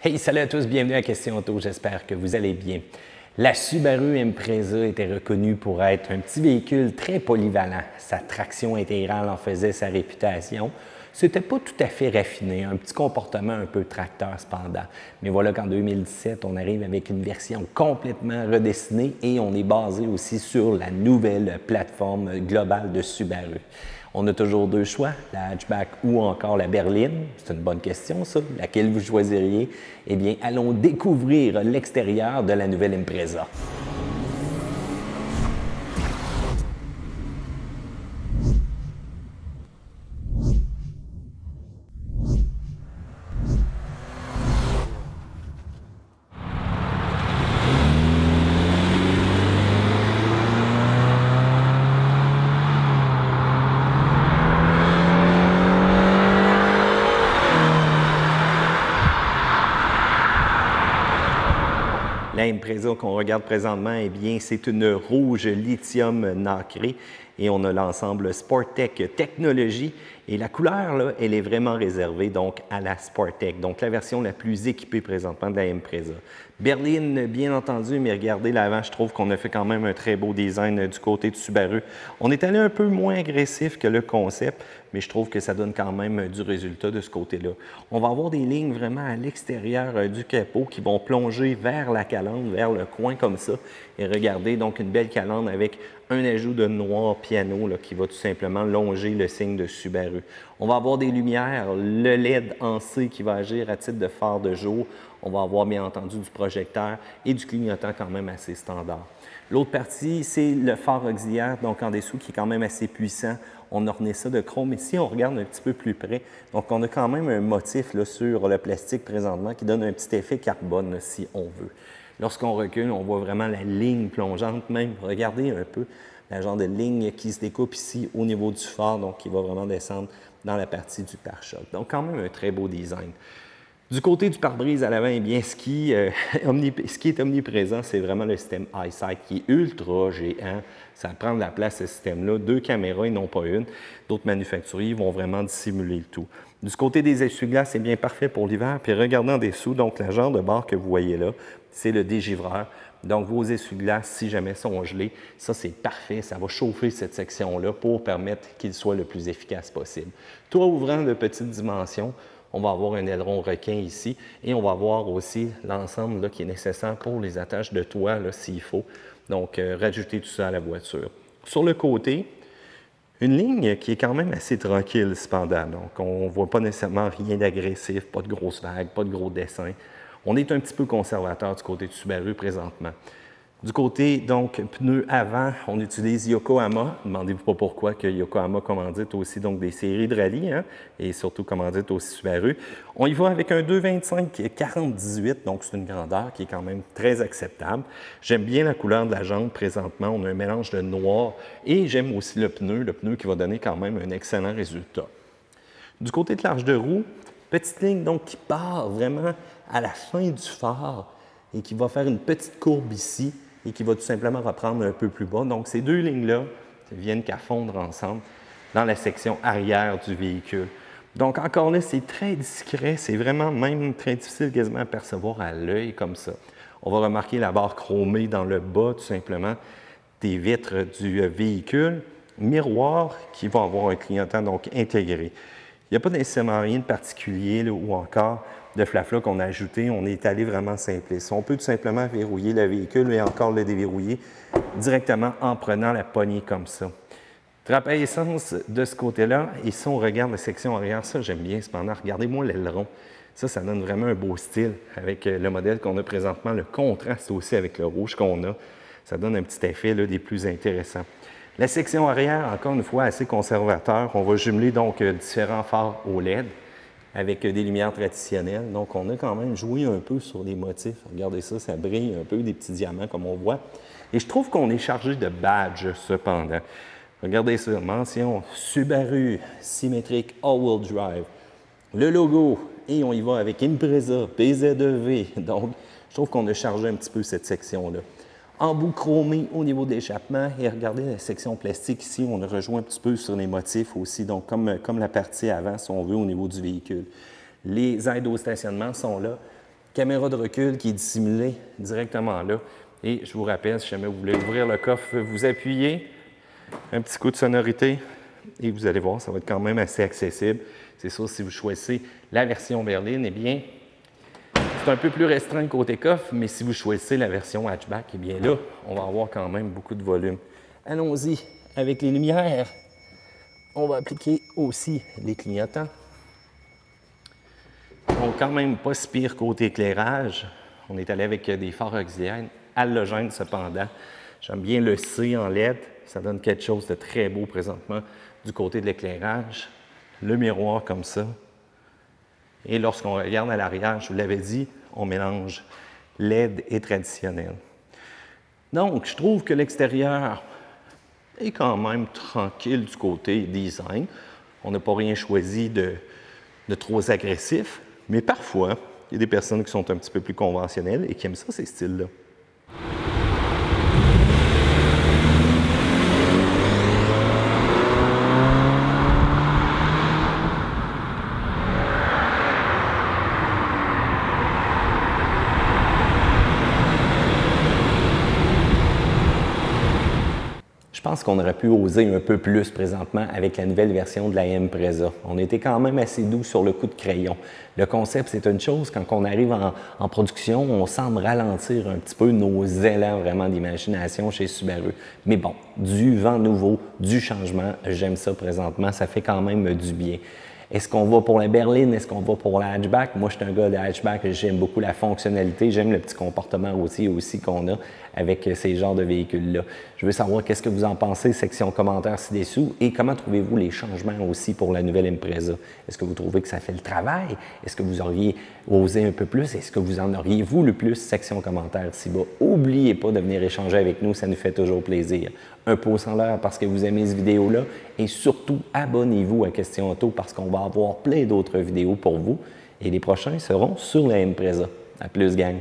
Hey, salut à tous, bienvenue à Question Auto, j'espère que vous allez bien. La Subaru Impreza était reconnue pour être un petit véhicule très polyvalent. Sa traction intégrale en faisait sa réputation. C'était pas tout à fait raffiné, un petit comportement un peu tracteur cependant. Mais voilà qu'en 2017, on arrive avec une version complètement redessinée et on est basé aussi sur la nouvelle plateforme globale de Subaru. On a toujours deux choix, la hatchback ou encore la berline. C'est une bonne question, ça. Laquelle vous choisiriez? Eh bien, allons découvrir l'extérieur de la nouvelle Impreza. La Impreza qu'on regarde présentement, eh bien, c'est une rouge lithium nacré et on a l'ensemble Sportec Technologie. Et la couleur, là, elle est vraiment réservée donc à la Sportec, donc la version la plus équipée présentement de la Impreza. Berline, bien entendu, mais regardez l'avant, je trouve qu'on a fait quand même un très beau design du côté de Subaru. On est allé un peu moins agressif que le concept, mais je trouve que ça donne quand même du résultat de ce côté-là. On va avoir des lignes vraiment à l'extérieur du capot qui vont plonger vers la calandre, vers le coin comme ça. Et regardez, donc une belle calandre avec un ajout de noir piano là, qui va tout simplement longer le signe de Subaru. On va avoir des lumières, le LED en C qui va agir à titre de phare de jour. On va avoir bien entendu du projecteur et du clignotant quand même assez standard. L'autre partie, c'est le phare auxiliaire, donc en dessous, qui est quand même assez puissant. On a orné ça de chrome. Et si on regarde un petit peu plus près, donc on a quand même un motif là, sur le plastique présentement qui donne un petit effet carbone là, si on veut. Lorsqu'on recule, on voit vraiment la ligne plongeante même. Regardez un peu la genre de ligne qui se découpe ici au niveau du phare, donc qui va vraiment descendre dans la partie du pare-choc. Donc quand même un très beau design. Du côté du pare-brise à l'avant, eh bien, ce qui est omniprésent, c'est vraiment le système EyeSight qui est ultra géant. Ça prend de la place, ce système-là. Deux caméras et non pas une. D'autres manufacturiers vont vraiment dissimuler le tout. Du côté des essuie-glaces, c'est bien parfait pour l'hiver. Puis regardant en dessous, donc le genre de barre que vous voyez là, c'est le dégivreur. Donc vos essuie-glaces, si jamais sont gelés, ça c'est parfait. Ça va chauffer cette section-là pour permettre qu'il soit le plus efficace possible. Toit ouvrant de petite dimension. On va avoir un aileron requin ici et on va avoir aussi l'ensemble qui est nécessaire pour les attaches de toit s'il faut. Donc, rajouter tout ça à la voiture. Sur le côté, une ligne qui est quand même assez tranquille cependant. Donc, on ne voit pas nécessairement rien d'agressif, pas de grosses vagues, pas de gros dessins. On est un petit peu conservateur du côté de Subaru présentement. Du côté, donc, pneus avant, on utilise Yokohama. Demandez-vous pas pourquoi que Yokohama commandite aussi donc, des séries de rallye hein, et surtout commandite aussi Subaru. On y va avec un 225-40-18, donc c'est une grandeur qui est quand même très acceptable. J'aime bien la couleur de la jambe présentement. On a un mélange de noir et j'aime aussi le pneu qui va donner quand même un excellent résultat. Du côté de l'arche de roue, petite ligne donc qui part vraiment à la fin du phare et qui va faire une petite courbe ici et qui va tout simplement reprendre un peu plus bas. Donc, ces deux lignes-là viennent qu'à fondre ensemble dans la section arrière du véhicule. Donc, encore là, c'est très discret. C'est vraiment même très difficile quasiment à percevoir à l'œil comme ça. On va remarquer la barre chromée dans le bas, tout simplement, des vitres du véhicule. Miroir qui va avoir un clignotant donc intégré. Il n'y a pas nécessairement rien de particulier là, ou encore de flafla qu'on a ajouté. On est allé vraiment simpliste. On peut tout simplement verrouiller le véhicule et encore le déverrouiller directement en prenant la poignée comme ça. Trappe à essence de ce côté-là. Et si on regarde la section arrière, ça j'aime bien cependant. Regardez-moi l'aileron. Ça donne vraiment un beau style avec le modèle qu'on a présentement. Le contraste aussi avec le rouge qu'on a. Ça donne un petit effet là, des plus intéressants. La section arrière, encore une fois, assez conservateur. On va jumeler donc différents phares OLED avec des lumières traditionnelles. Donc, on a quand même joué un peu sur les motifs. Regardez ça, ça brille un peu, des petits diamants comme on voit. Et je trouve qu'on est chargé de badges cependant. Regardez ça, mention Subaru Symetric All-Wheel Drive. Le logo, et on y va avec Impreza, PZEV. Donc, je trouve qu'on a chargé un petit peu cette section-là. Embout chromé au niveau de l'échappement. Et regardez la section plastique ici, on a rejoint un petit peu sur les motifs aussi, donc comme la partie avant, si on veut, au niveau du véhicule. Les aides au stationnement sont là. Caméra de recul qui est dissimulée directement là. Et je vous rappelle, si jamais vous voulez ouvrir le coffre, vous appuyez, un petit coup de sonorité et vous allez voir, ça va être quand même assez accessible. C'est sûr, si vous choisissez la version berline, eh bien, c'est un peu plus restreint côté coffre, mais si vous choisissez la version hatchback, eh bien là, on va avoir quand même beaucoup de volume. Allons-y avec les lumières. On va appliquer aussi les clignotants. Donc, quand même pas si pire côté éclairage. On est allé avec des phares auxiliaires, halogènes cependant. J'aime bien le C en LED. Ça donne quelque chose de très beau présentement du côté de l'éclairage. Le miroir comme ça. Et lorsqu'on regarde à l'arrière, je vous l'avais dit, on mélange LED et traditionnel. Donc, je trouve que l'extérieur est quand même tranquille du côté design. On n'a pas rien choisi de trop agressif. Mais parfois, il y a des personnes qui sont un petit peu plus conventionnelles et qui aiment ça, ces styles-là. Je pense qu'on aurait pu oser un peu plus présentement avec la nouvelle version de la Impreza. On était quand même assez doux sur le coup de crayon. Le concept, c'est une chose, quand on arrive en production, on semble ralentir un petit peu nos élans vraiment d'imagination chez Subaru. Mais bon, du vent nouveau, du changement, j'aime ça présentement, ça fait quand même du bien. Est-ce qu'on va pour la berline? Est-ce qu'on va pour la hatchback? Moi, je suis un gars de hatchback, j'aime beaucoup la fonctionnalité, j'aime le petit comportement routier aussi qu'on a avec ces genres de véhicules-là. Je veux savoir qu'est-ce que vous en pensez, section commentaires ci-dessous, et comment trouvez-vous les changements aussi pour la nouvelle Impreza? Est-ce que vous trouvez que ça fait le travail? Est-ce que vous auriez osé un peu plus? Est-ce que vous en auriez voulu plus? Section commentaires ci-bas. N'oubliez pas de venir échanger avec nous, ça nous fait toujours plaisir. Un pouce en l'air parce que vous aimez cette vidéo-là, et surtout, abonnez-vous à Question Auto parce qu'on va avoir plein d'autres vidéos pour vous, et les prochains seront sur la Impreza. À plus, gang!